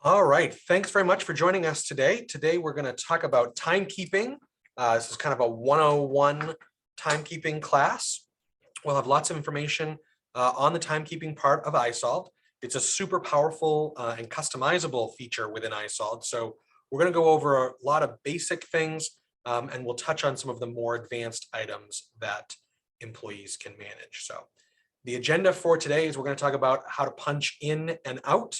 All right, thanks very much for joining us today. Today we're going to talk about timekeeping. This is kind of a 101 timekeeping class. We'll have lots of information on the timekeeping part of isolved. It's a super powerful and customizable feature within isolved. So we're going to go over a lot of basic things and we'll touch on some of the more advanced items that employees can manage. So the agenda for today is we're going to talk about how to punch in and out,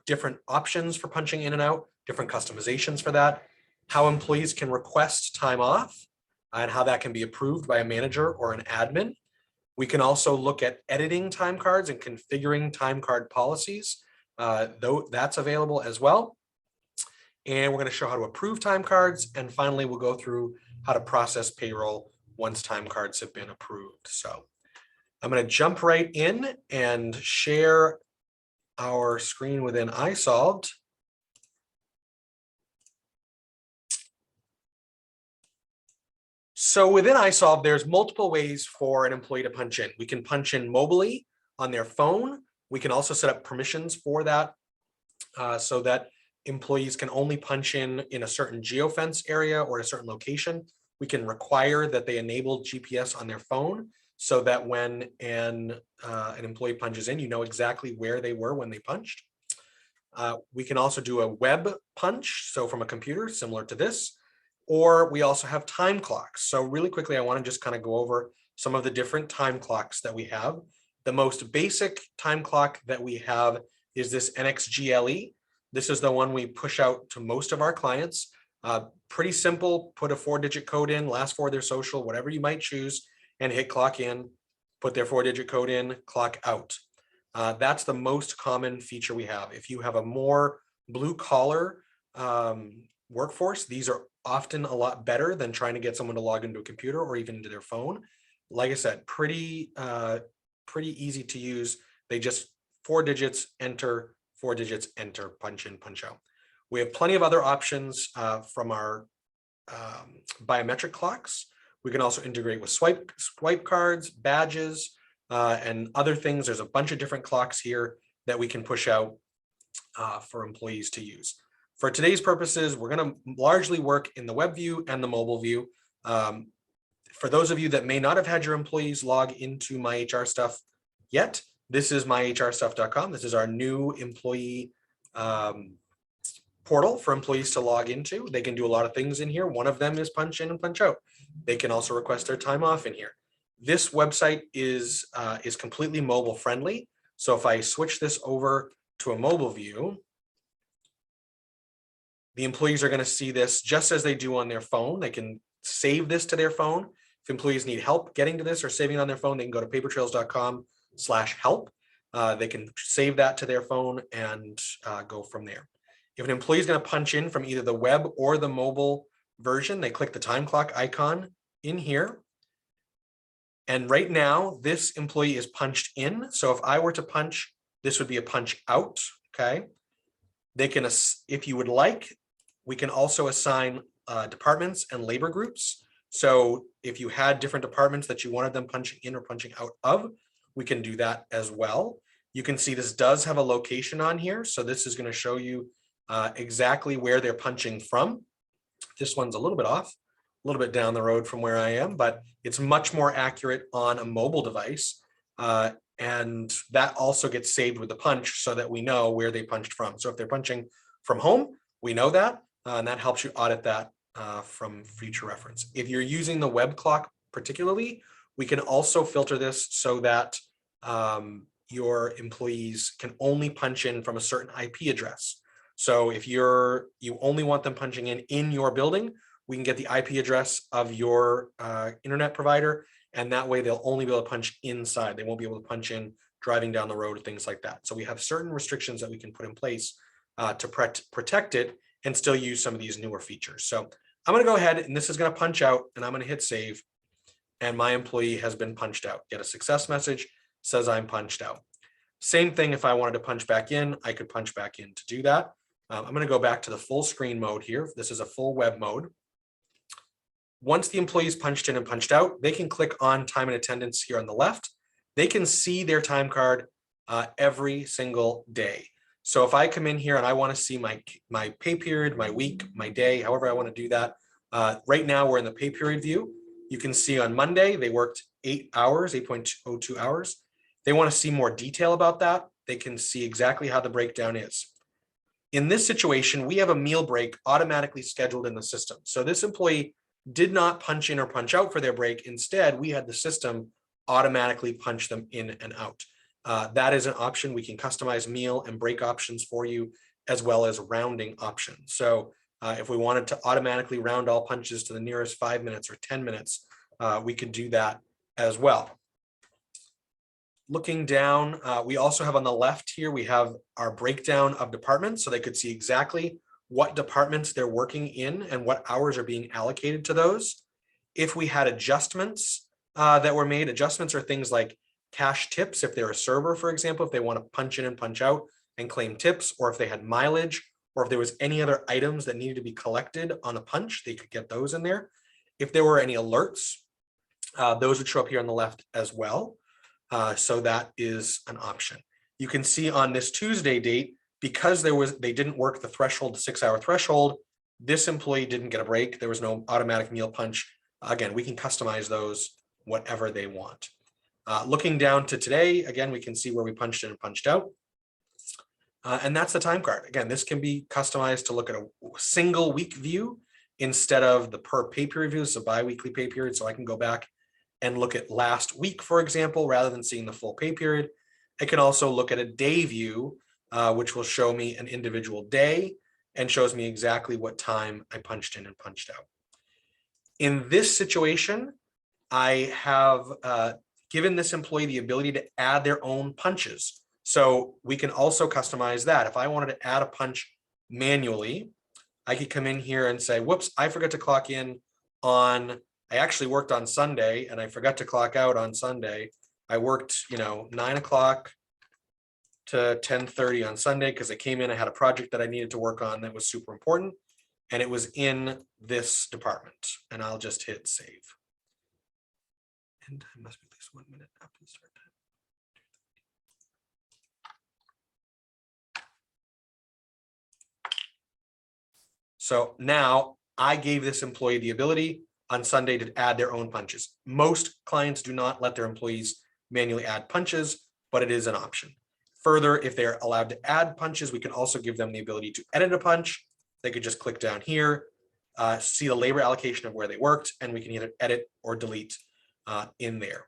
different options for punching in and out, different customizations for that, how employees can request time off, and how that can be approved by a manager or an admin. We can also look at editing time cards and configuring time card policies, though that's available as well. And we're going to show how to approve time cards. And finally, we'll go through how to process payroll once time cards have been approved. So I'm going to jump right in and share our screen within isolved. So within isolved, there's multiple ways for an employee to punch in. We can punch in mobily on their phone. We can also set up permissions for that so that employees can only punch in a certain geofence area or a certain location. We can require that they enable GPS on their phone so that when an employee punches in, you know exactly where they were when they punched. We can also do a web punch, so from a computer, similar to this, or we also have time clocks. So really quickly, I want to just kind of go over some of the different time clocks that we have. The most basic time clock that we have is this NXGLE. This is the one we push out to most of our clients. Pretty simple, put a 4-digit code in, last 4 of their social, whatever you might choose, and hit clock in, put their 4-digit code in, clock out. That's the most common feature we have. If you have a more blue collar workforce, these are often a lot better than trying to get someone to log into a computer or even into their phone. Like I said, pretty easy to use. They just 4 digits, enter, 4 digits, enter, punch in, punch out. We have plenty of other options from our biometric clocks. We can also integrate with swipe cards, badges, and other things. There's a bunch of different clocks here that we can push out for employees to use. For today's purposes, we're going to largely work in the web view and the mobile view. For those of you that may not have had your employees log into My HR Stuff yet, this is myhrstuff.com. This is our new employee portal for employees to log into. They can do a lot of things in here. One of them is punch in and punch out. They can also request their time off in here. This website is completely mobile friendly. So if I switch this over to a mobile view, the employees are going to see this just as they do on their phone. They can save this to their phone. If employees need help getting to this or saving it on their phone, they can go to papertrails.com/help. They can save that to their phone and go from there. If an employee is going to punch in from either the web or the mobile version, they click the time clock icon in here. And right now, this employee is punched in. So if I were to punch, this would be a punch out, okay? They can, if you would like, we can also assign departments and labor groups. So if you had different departments that you wanted them punching in or punching out of, we can do that as well. You can see this does have a location on here. So this is going to show you exactly where they're punching from. This one's a little bit off, a little bit down the road from where I am, but it's much more accurate on a mobile device. And that also gets saved with the punch so that we know where they punched from. So if they're punching from home, we know that, and that helps you audit that from future reference. If you're using the web clock particularly, we can also filter this so that your employees can only punch in from a certain IP address. So if you only want them punching in your building, we can get the IP address of your internet provider, and that way they'll only be able to punch inside. They won't be able to punch in driving down the road, things like that. So we have certain restrictions that we can put in place to protect it and still use some of these newer features. So I'm going to go ahead and this is going to punch out and I'm going to hit save. And my employee has been punched out. Get a success message, says I'm punched out. Same thing if I wanted to punch back in, I could punch back in to do that. I'm going to go back to the full screen mode here. This is a full web mode. Once the employee's punched in and punched out, they can click on time and attendance here on the left. They can see their time card every single day. So if I come in here and I want to see my pay period, my week, my day, however I want to do that, right now we're in the pay period view. You can see on Monday, they worked 8 hours, 8.02 hours. They want to see more detail about that. They can see exactly how the breakdown is. In this situation, we have a meal break automatically scheduled in the system. So this employee did not punch in or punch out for their break. Instead, we had the system automatically punch them in and out. That is an option. We can customize meal and break options for you, as well as rounding options. So if we wanted to automatically round all punches to the nearest 5 minutes or 10 minutes, we could do that as well. Looking down, we also have on the left here, we have our breakdown of departments, so they could see exactly what departments they're working in and what hours are being allocated to those. If we had adjustments that were made, adjustments are things like cash tips. If they're a server, for example, if they want to punch in and punch out and claim tips, or if they had mileage, or if there was any other items that needed to be collected on a punch, they could get those in there. If there were any alerts, those would show up here on the left as well. So that is an option. You can see on this Tuesday date, because they didn't work the threshold, the 6-hour threshold, this employee didn't get a break. There was no automatic meal punch. Again, we can customize those whatever they want. Looking down to today, again, we can see where we punched in and punched out. And that's the time card. Again, this can be customized to look at a single week view instead of the per pay period view, so bi-weekly pay period. So I can go back and look at last week, for example, rather than seeing the full pay period. I can also look at a day view, which will show me an individual day and shows me exactly what time I punched in and punched out. In this situation, I have given this employee the ability to add their own punches. So we can also customize that. If I wanted to add a punch manually, I could come in here and say, whoops, I forgot to clock in on, I actually worked on Sunday and I forgot to clock out on Sunday. I worked, 9 o'clock to 10:30 on Sunday because I came in, I had a project that I needed to work on that was super important, and it was in this department. And I'll just hit save. And time must be at least 1 minute after the start time. So now I gave this employee the ability on Sunday to add their own punches. Most clients do not let their employees manually add punches, but it is an option. Further, if they're allowed to add punches, we can also give them the ability to edit a punch. They could just click down here, see the labor allocation of where they worked, and we can either edit or delete in there.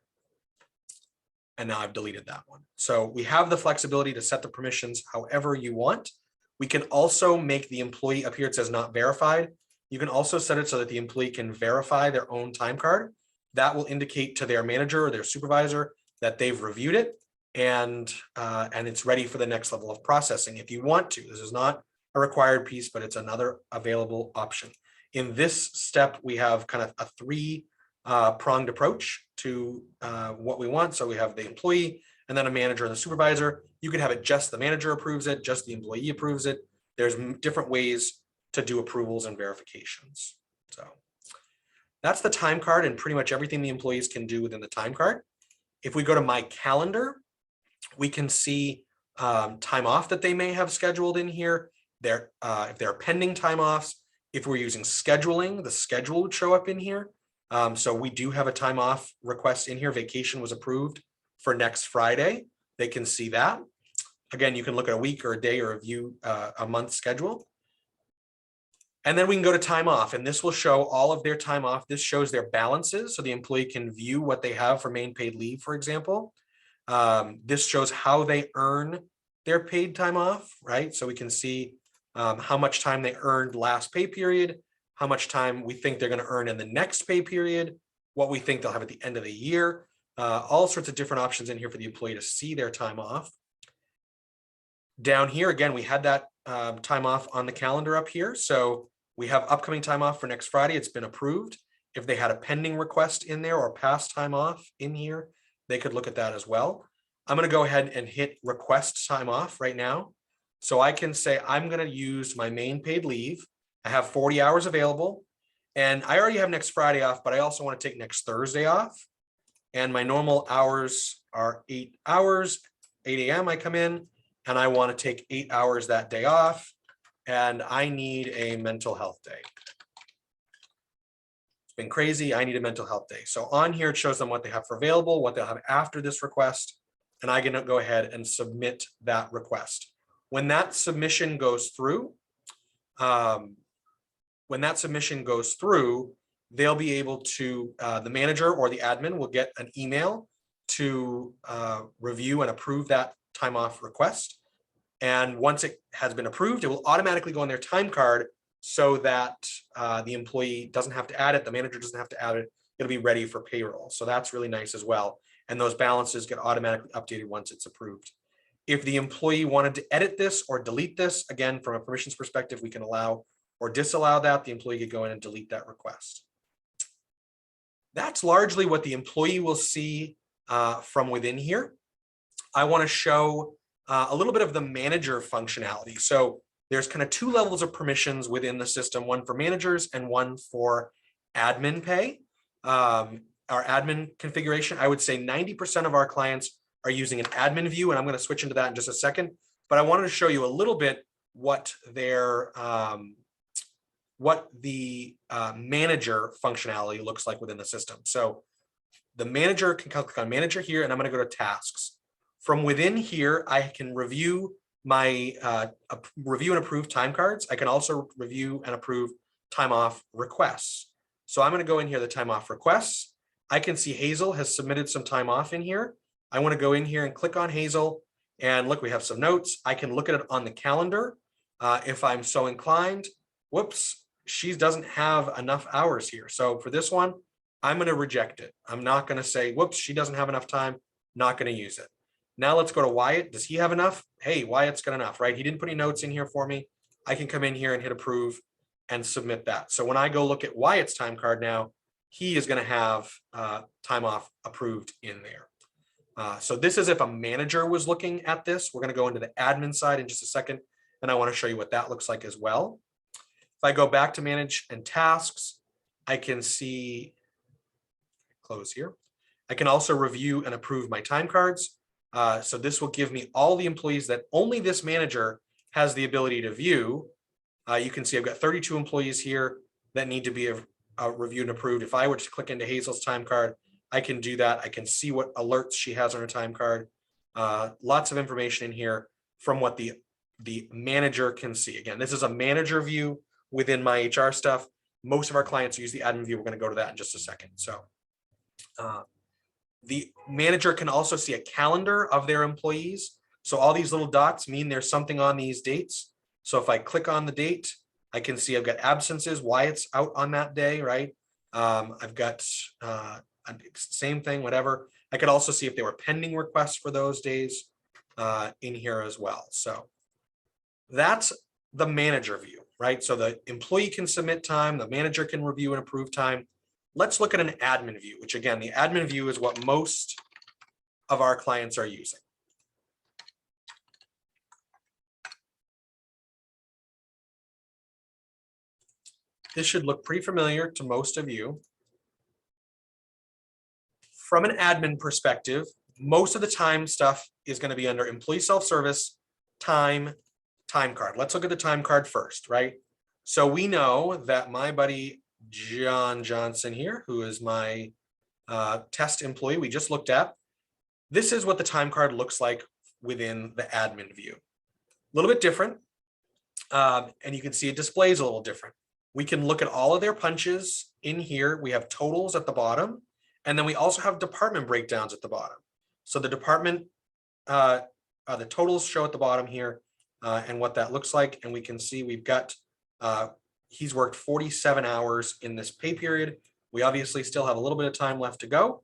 And now I've deleted that one. So we have the flexibility to set the permissions however you want. We can also make the employee up here, it says not verified. You can also set it so that the employee can verify their own time card. That will indicate to their manager or their supervisor that they've reviewed it and it's ready for the next level of processing. If you want to, this is not a required piece, but it's another available option. In this step, we have kind of a three-pronged approach to what we want. So we have the employee and then a manager and the supervisor. You could have it just the manager approves it, just the employee approves it. There's different ways to do approvals and verifications. So that's the time card and pretty much everything the employees can do within the time card. If we go to my calendar, we can see time off that they may have scheduled in here. If they're pending time offs, if we're using scheduling, the schedule would show up in here. So we do have a time off request in here. Vacation was approved for next Friday. They can see that. Again, you can look at a week or a day or view a month schedule. And then we can go to time off, and this will show all of their time off. This shows their balances, so the employee can view what they have for main paid leave, for example. This shows how they earn their paid time off, right? So we can see how much time they earned last pay period, how much time we think they're going to earn in the next pay period, what we think they'll have at the end of the year, all sorts of different options in here for the employee to see their time off. Down here, again, we had that time off on the calendar up here. So we have upcoming time off for next Friday. It's been approved. If they had a pending request in there or past time off in here, they could look at that as well. I'm going to go ahead and hit request time off right now. So I can say I'm going to use my main paid leave. I have 40 hours available and I already have next Friday off, but I also want to take next Thursday off. And my normal hours are 8 hours, 8 a.m. I come in and I want to take 8 hours that day off, and I need a mental health day. It's been crazy. I need a mental health day. So on here, it shows them what they have for available, what they'll have after this request, and I can go ahead and submit that request. When that submission goes through, they'll be able to, the manager or the admin will get an email to review and approve that time off request. And once it has been approved, it will automatically go on their time card so that the employee doesn't have to add it, the manager doesn't have to add it, it'll be ready for payroll. So that's really nice as well. And those balances get automatically updated once it's approved. If the employee wanted to edit this or delete this, again, from a permissions perspective, we can allow or disallow that. The employee could go in and delete that request. That's largely what the employee will see from within here. I want to show a little bit of the manager functionality. So there's kind of two levels of permissions within the system, one for managers and one for admin pay. Our admin configuration, I would say 90% of our clients are using an admin view, and I'm going to switch into that in just a second. But I wanted to show you a little bit what their what the manager functionality looks like within the system. So the manager can click on manager here, and I'm going to go to tasks. From within here, I can review my review and approve time cards. I can also review and approve time off requests. So I'm going to go in here, the time off requests. I can see Hazel has submitted some time off in here. I want to go in here and click on Hazel, and look, we have some notes. I can look at it on the calendar if I'm so inclined. Whoops, she doesn't have enough hours here. So for this one, I'm going to reject it. I'm not going to say, whoops, she doesn't have enough time, not going to use it. Now let's go to Wyatt. Does he have enough? Hey, Wyatt's got enough, right? He didn't put any notes in here for me. I can come in here and hit approve and submit that. So when I go look at Wyatt's time card now, he is going to have time off approved in there. So this is if a manager was looking at this. We're going to go into the admin side in just a second, and I want to show you what that looks like as well. If I go back to manage and tasks, I can see, close here. I can also review and approve my time cards. So this will give me all the employees that only this manager has the ability to view. You can see I've got 32 employees here that need to be reviewed and approved. If I were to click into Hazel's time card, I can do that. I can see what alerts she has on her time card. Lots of information in here from what the manager can see. Again, this is a manager view within my HR stuff. Most of our clients use the admin view. We're going to go to that in just a second. So the manager can also see a calendar of their employees. So all these little dots mean there's something on these dates. So if I click on the date, I can see I've got absences, why it's out on that day, right? I've got same thing, whatever. I could also see if there were pending requests for those days in here as well. So that's the manager view, right? So the employee can submit time, the manager can review and approve time. Let's look at an admin view, which again, the admin view is what most of our clients are using. This should look pretty familiar to most of you. From an admin perspective, most of the time stuff is going to be under employee self-service, time card. Let's look at the time card first, right? So we know that my buddy John Johnson here, who is my test employee we just looked at, this is what the time card looks like within the admin view. A little bit different, and you can see it displays a little different. We can look at all of their punches in here. We have totals at the bottom, and then we also have department breakdowns at the bottom. So the department, the totals show at the bottom here and what that looks like. And we can see we've got, he's worked 47 hours in this pay period. We obviously still have a little bit of time left to go.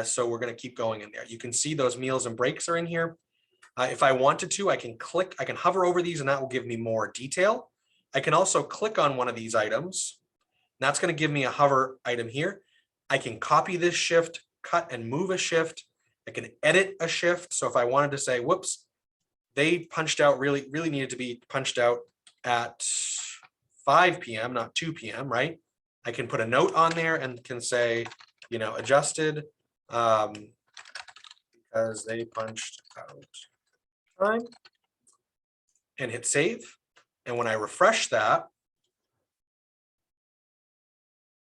So we're going to keep going in there. You can see those meals and breaks are in here. If I wanted to, I can hover over these and that will give me more detail. I can also click on one of these items. And that's going to give me a hover item here. I can copy this shift, cut and move a shift. I can edit a shift. So if I wanted to say, whoops, they punched out, really needed to be punched out at 5 p.m., not 2 p.m., right? I can put a note on there and can say, you know, adjusted because they punched out time. and hit save. And when I refresh that,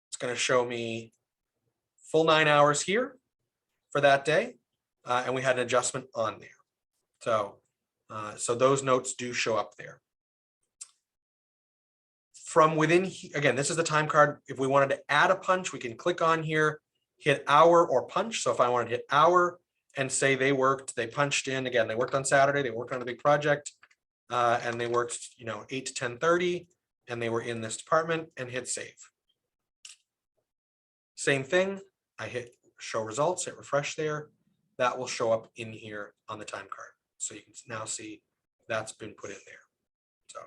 it's going to show me full 9 hours here for that day. And we had an adjustment on there. So those notes do show up there. From within, again, this is the time card. If we wanted to add a punch, we can click on here, hit hour or punch. So if I wanted to hit hour and say they punched in, again, they worked on Saturday, they worked on a big project, and they worked, 8 to 10:30, and they were in this department, and hit save. Same thing, I hit show results, hit refresh there. That will show up in here on the time card. So you can now see that's been put in there. So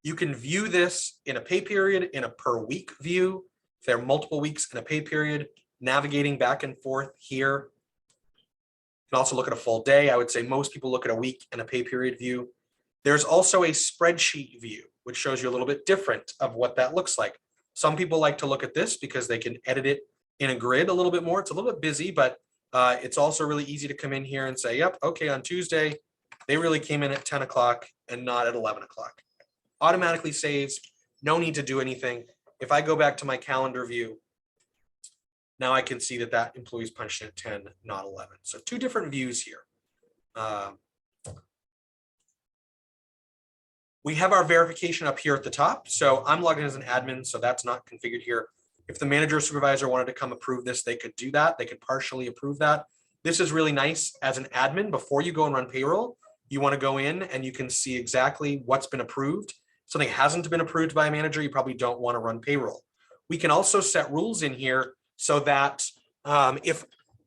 you can view this in a pay period, in a per week view. If there are multiple weeks in a pay period, navigating back and forth here. You can also look at a full day. I would say most people look at a week and a pay period view. There's also a spreadsheet view, which shows you a little bit different of what that looks like. Some people like to look at this because they can edit it in a grid a little bit more. It's a little bit busy, but it's also really easy to come in here and say, yep, okay, on Tuesday, they really came in at 10 o'clock and not at 11 o'clock. Automatically saves, no need to do anything. If I go back to my calendar view, now I can see that that employee's punched in at 10, not 11. So two different views here. We have our verification up here at the top. So I'm logged in as an admin, so that's not configured here. If the manager or supervisor wanted to come approve this, they could do that. They could partially approve that. This is really nice as an admin. Before you go and run payroll, you want to go in and you can see exactly what's been approved. Something hasn't been approved by a manager, you probably don't want to run payroll. We can also set rules in here so that if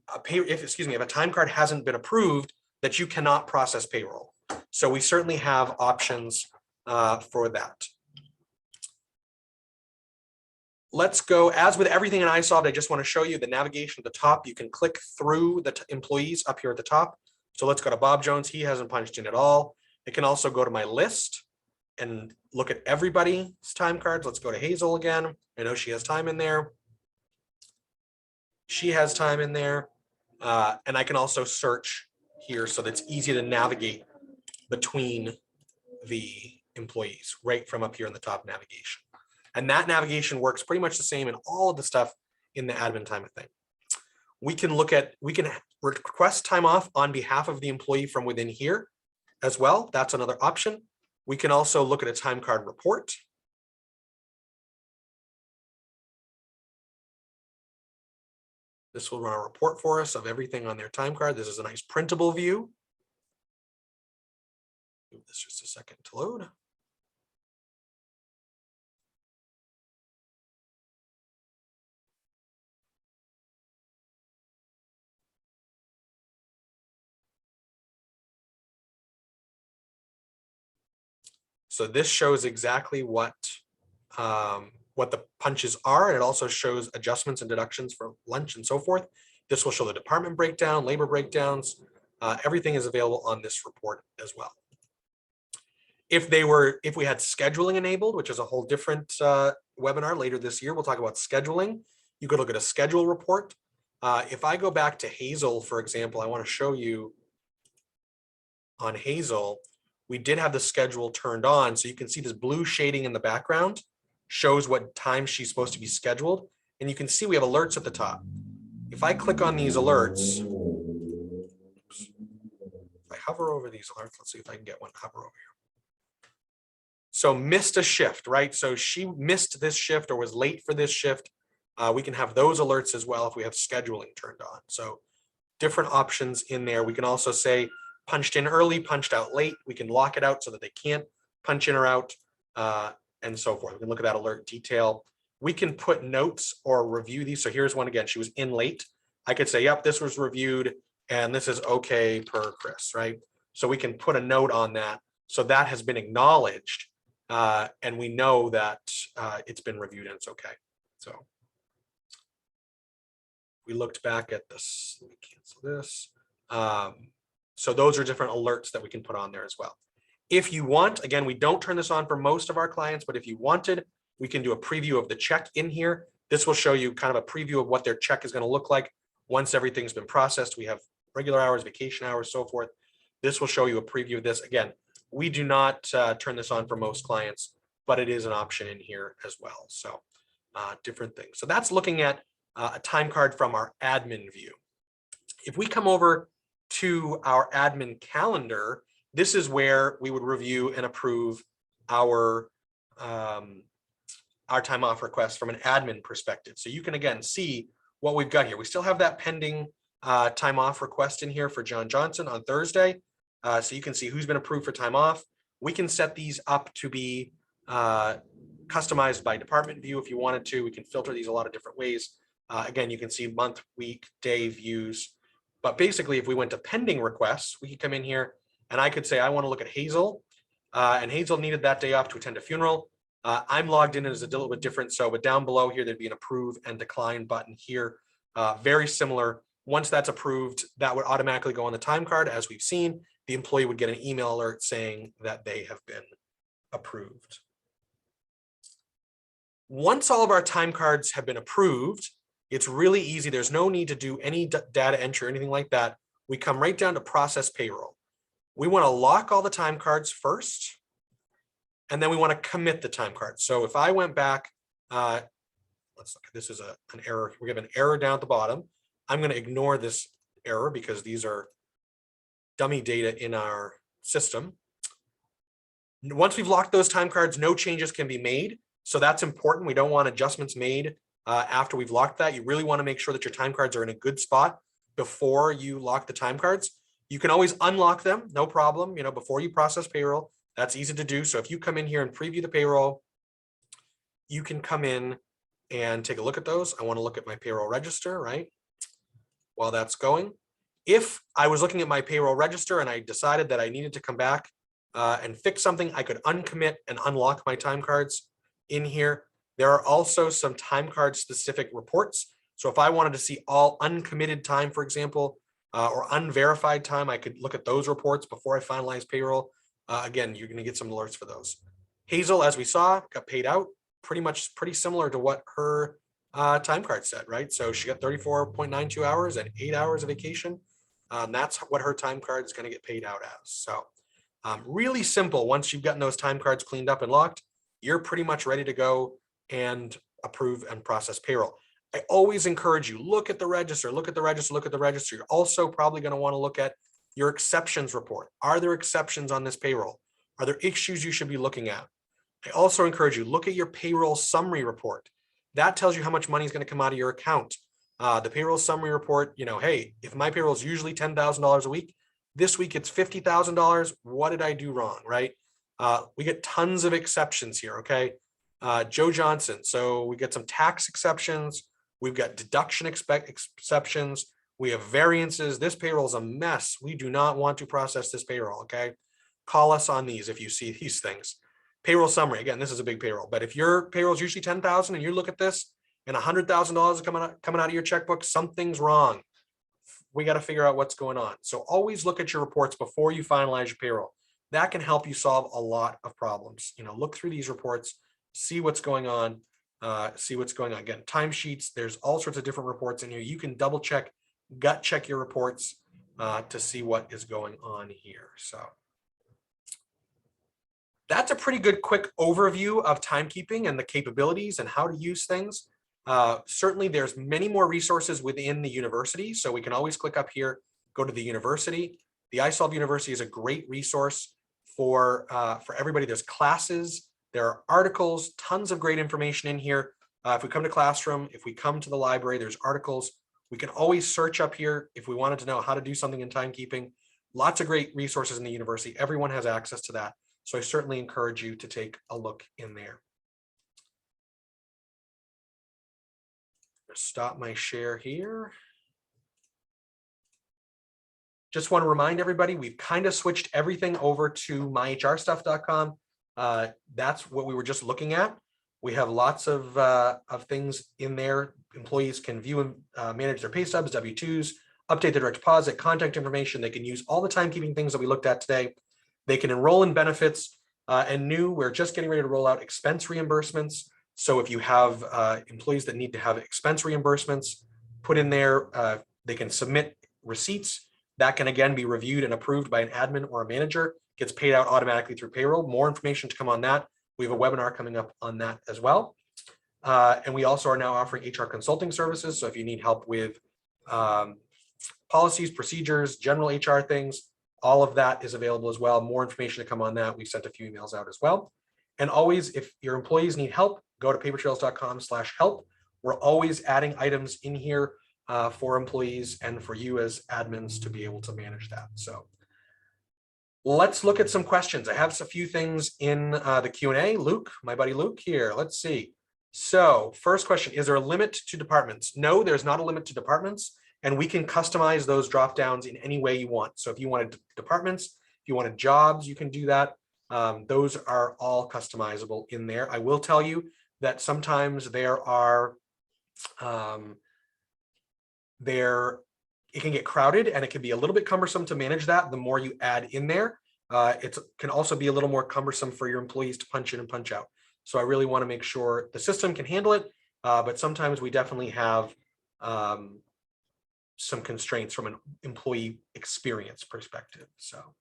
a time card hasn't been approved, that you cannot process payroll. So we certainly have options for that. Let's go, as with everything in isolved, I just want to show you the navigation at the top. You can click through the employees up here at the top. So let's go to Bob Jones. He hasn't punched in at all. It can also go to my list and look at everybody's time cards. Let's go to Hazel again. I know she has time in there. She has time in there. And I can also search here so that it's easy to navigate between the employees right from up here in the top navigation. And that navigation works pretty much the same in all of the stuff in the admin time thing. We can request time off on behalf of the employee from within here as well. That's another option. We can also look at a time card report. This will run a report for us of everything on their time card. This is a nice printable view. Give this just a second to load. So this shows exactly what the punches are, and it also shows adjustments and deductions for lunch and so forth. This will show the department breakdown, labor breakdowns. Everything is available on this report as well. If we had scheduling enabled, which is a whole different webinar later this year, we'll talk about scheduling. You could look at a schedule report. If I go back to Hazel, for example, I want to show you on Hazel, we did have the schedule turned on. So you can see this blue shading in the background shows what time she's supposed to be scheduled. And you can see we have alerts at the top. If I click on these alerts, oops, if I hover over these alerts, let's see if I can get one, hover over here. So missed a shift, right? So she missed this shift or was late for this shift. We can have those alerts as well if we have scheduling turned on. So different options in there. We can also say punched in early, punched out late. We can lock it out so that they can't punch in or out and so forth. We can look at that alert detail. We can put notes or review these. So here's one again, she was in late. I could say, yep, this was reviewed and this is okay per Chris, right? So we can put a note on that. So that has been acknowledged and we know that it's been reviewed and it's okay. So we looked back at this, let me cancel this. So those are different alerts that we can put on there as well. If you want, again, we don't turn this on for most of our clients, but if you wanted, we can do a preview of the check in here. This will show you kind of a preview of what their check is going to look like once everything's been processed. We have regular hours, vacation hours, so forth. This will show you a preview of this. Again, we do not turn this on for most clients, but it is an option in here as well. So different things. So that's looking at a time card from our admin view. If we come over to our admin calendar, this is where we would review and approve our time off request from an admin perspective. So you can again see what we've got here. We still have that pending time off request in here for John Johnson on Thursday. So you can see who's been approved for time off. We can set these up to be customized by department view if you wanted to. We can filter these a lot of different ways. Again, you can see month, week, day views. But basically, if we went to pending requests, we could come in here and I could say, I want to look at Hazel. And Hazel needed that day off to attend a funeral. I'm logged in as a little bit different. So, but down below here, there'd be an approve and decline button here. Very similar. Once that's approved, that would automatically go on the time card. As we've seen, the employee would get an email alert saying that they have been approved. Once all of our time cards have been approved, it's really easy. There's no need to do any data entry or anything like that. We come right down to process payroll. We want to lock all the time cards first, and then we want to commit the time cards. So if I went back, let's look, this is an error. We have an error down at the bottom. I'm going to ignore this error because these are dummy data in our system. Once we've locked those time cards, no changes can be made. So that's important. We don't want adjustments made after we've locked that. You really want to make sure that your time cards are in a good spot before you lock the time cards. You can always unlock them, no problem, before you process payroll. That's easy to do. So if you come in here and preview the payroll, you can come in and take a look at those. I want to look at my payroll register, right? While that's going. If I was looking at my payroll register and I decided that I needed to come back and fix something, I could uncommit and unlock my time cards in here. There are also some time card specific reports. So if I wanted to see all uncommitted time, for example, or unverified time, I could look at those reports before I finalize payroll. Again, you're going to get some alerts for those. Hazel, as we saw, got paid out pretty similar to what her time card said, right? So she got 34.92 hours and 8 hours of vacation. That's what her time card is going to get paid out as. So really simple. Once you've gotten those time cards cleaned up and locked, you're pretty much ready to go and approve and process payroll. I always encourage you, look at the register, look at the register, look at the register. You're also probably going to want to look at your exceptions report. Are there exceptions on this payroll? Are there issues you should be looking at? I also encourage you, look at your payroll summary report. That tells you how much money is going to come out of your account. The payroll summary report, hey, if my payroll is usually $10,000 a week, this week it's $50,000. What did I do wrong, right? We get tons of exceptions here, okay? Joe Johnson, so we get some tax exceptions. We've got deduction exceptions. We have variances. This payroll is a mess. We do not want to process this payroll, okay? Call us on these if you see these things. Payroll summary, again, this is a big payroll, but if your payroll is usually $10,000 and you look at this and $100,000 is coming out of your checkbook, something's wrong. We got to figure out what's going on. So always look at your reports before you finalize your payroll. That can help you solve a lot of problems. Look through these reports, see what's going on, Again, timesheets, there's all sorts of different reports in here. You can double check, gut check your reports to see what is going on here. So that's a pretty good quick overview of timekeeping and the capabilities and how to use things. Certainly there's many more resources within the university. So we can always click up here, go to the university. The isolved University is a great resource for everybody. There's classes, there are articles, tons of great information in here. If we come to Classroom, if we come to the library, there's articles. We can always search up here if we wanted to know how to do something in timekeeping. Lots of great resources in the university. Everyone has access to that. So I certainly encourage you to take a look in there. Stop my share here. Just want to remind everybody, we've kind of switched everything over to myhrstuff.com. That's what we were just looking at. We have lots of things in there. Employees can view and manage their pay stubs, W-2s, update their direct deposit, contact information. They can use all the timekeeping things that we looked at today. They can enroll in benefits we're just getting ready to roll out expense reimbursements. So if you have employees that need to have expense reimbursements put in there, they can submit receipts That can again be reviewed and approved by an admin or a manager, gets paid out automatically through payroll. More information to come on that. We have a webinar coming up on that as well. And we also are now offering HR consulting services. So if you need help with policies, procedures, general HR things, all of that is available as well. More information to come on that. We've sent a few emails out as well. And always, if your employees need help, go to papertrails.com/help. We're always adding items in here for employees and for you as admins to be able to manage that. So let's look at some questions. I have a few things in the Q&A. Luke, my buddy Luke here. Let's see. So first question, is there a limit to departments? No, there's not a limit to departments, and we can customize those drop downs in any way you want. So if you wanted departments, if you wanted jobs, you can do that. Those are all customizable in there. I will tell you that sometimes there are it can get crowded and it can be a little bit cumbersome to manage that the more you add in there. It can also be a little more cumbersome for your employees to punch in and punch out. So I really want to make sure the system can handle it, but sometimes we definitely have some constraints from an employee experience perspective. So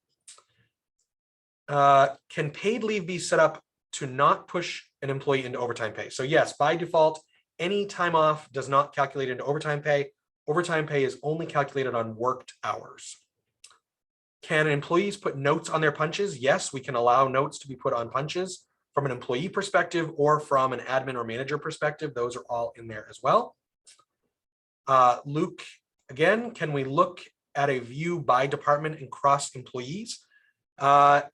can paid leave be set up to not push an employee into overtime pay? So yes, by default, any time off does not calculate into overtime pay. Overtime pay is only calculated on worked hours. Can employees put notes on their punches? Yes, we can allow notes to be put on punches from an employee perspective or from an admin or manager perspective. Those are all in there as well. Luke, again, can we look at a view by department and cross employees? I'm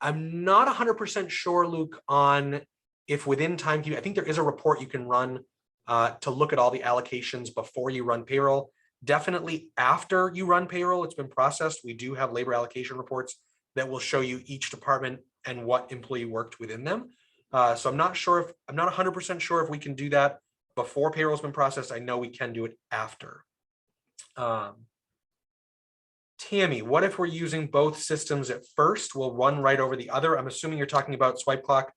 not 100% sure, Luke, on if within Timekeeping, I think there is a report you can run to look at all the allocations before you run payroll. Definitely after you run payroll, it's been processed. We do have labor allocation reports that will show you each department and what employee worked within them. So I'm not 100% sure if we can do that before payroll's been processed. I know we can do it after. Tammy, what if we're using both systems at first? We'll run right over the other. I'm assuming you're talking about Swipe Clock.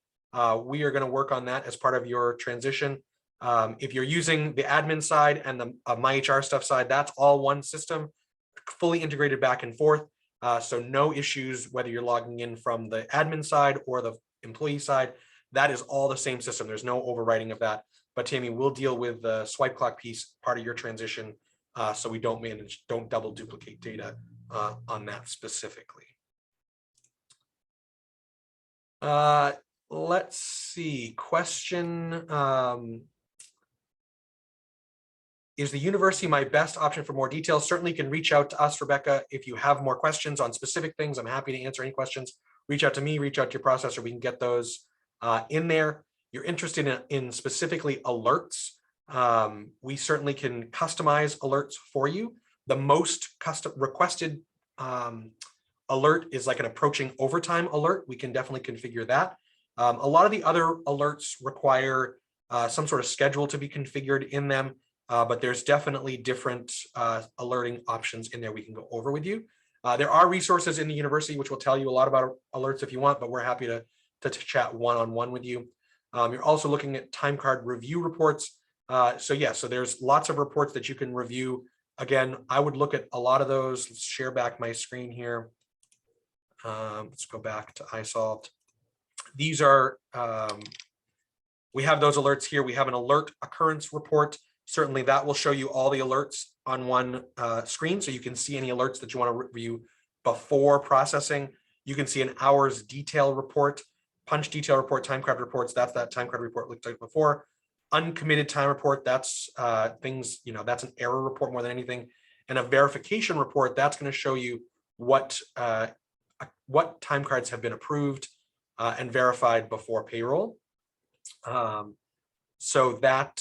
We are going to work on that as part of your transition. If you're using the admin side and the My HR Stuff side, that's all one system, fully integrated back and forth. So no issues whether you're logging in from the admin side or the employee side. That is all the same system. There's no overwriting of that. But Tammy, we'll deal with the Swipe Clock piece, part of your transition, so we don't double duplicate data on that specifically. Let's see. Question. Is the university my best option for more details? Certainly you can reach out to us, Rebecca. If you have more questions on specific things, I'm happy to answer any questions. Reach out to me, reach out to your processor. We can get those in there. You're interested in specifically alerts. We certainly can customize alerts for you. The most requested alert is like an approaching overtime alert. We can definitely configure that. A lot of the other alerts require some sort of schedule to be configured in them. But there's definitely different alerting options in there we can go over with you. There are resources in the university which will tell you a lot about alerts if you want, but we're happy to chat one-on-one with you. You're also looking at time card review reports. So there's lots of reports that you can review. Again, I would look at a lot of those. Let's share back my screen here. Let's go back to isolved. These are, we have those alerts here. We have an alert occurrence report. Certainly that will show you all the alerts on one screen, so you can see any alerts that you want to review before processing. You can see an hours detail report, punch detail report, time card reports. That's that time card report looked like before. Uncommitted time report, that's things, that's an error report more than anything. And a verification report, that's going to show you what time cards have been approved and verified before payroll. So that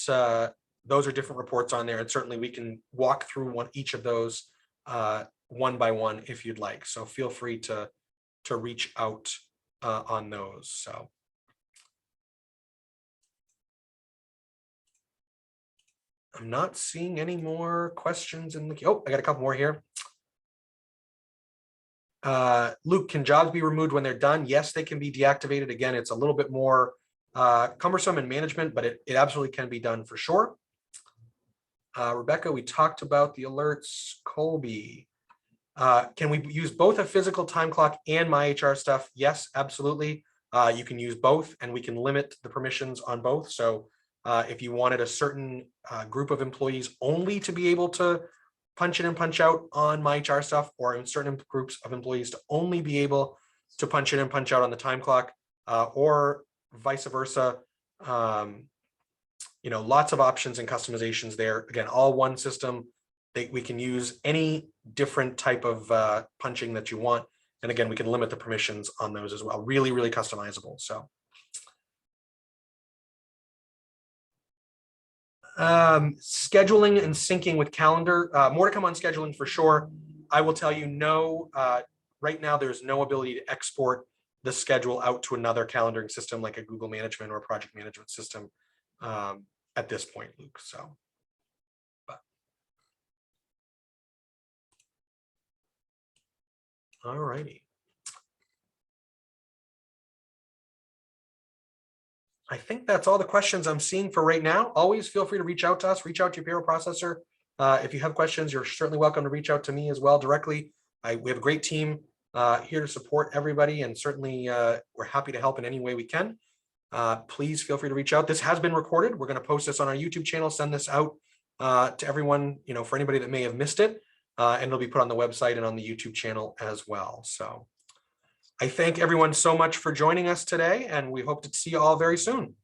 those are different reports on there, and certainly we can walk through each of those one by one if you'd like. So feel free to reach out on those. So I'm not seeing any more questions in the. Oh, I got a couple more here. Luke, can jobs be removed when they're done? Yes, they can be deactivated. Again, it's a little bit more cumbersome in management, but it absolutely can be done for sure. Rebecca, we talked about the alerts. Colby, can we use both a physical time clock and my HR stuff? Yes, absolutely. You can use both, and we can limit the permissions on both. So if you wanted a certain group of employees only to be able to punch in and punch out on my HR stuff, or in certain groups of employees to only be able to punch in and punch out on the time clock, or vice versa. Lots of options and customizations there. Again, all one system. We can use any different type of punching that you want. And again, we can limit the permissions on those as well. Really, really customizable. So scheduling and syncing with calendar. More to come on scheduling for sure. I will tell you, no, right now there's no ability to export the schedule out to another calendaring system like a Google management or project management system at this point, Luke. So, all righty. I think that's all the questions I'm seeing for right now. Always feel free to reach out to us, reach out to your payroll processor. If you have questions, you're certainly welcome to reach out to me as well directly. We have a great team here to support everybody, and certainly we're happy to help in any way we can. Please feel free to reach out. This has been recorded. We're going to post this on our YouTube channel, send this out to everyone, for anybody that may have missed it, and it'll be put on the website and on the YouTube channel as well. So I thank everyone so much for joining us today, and we hope to see you all very soon.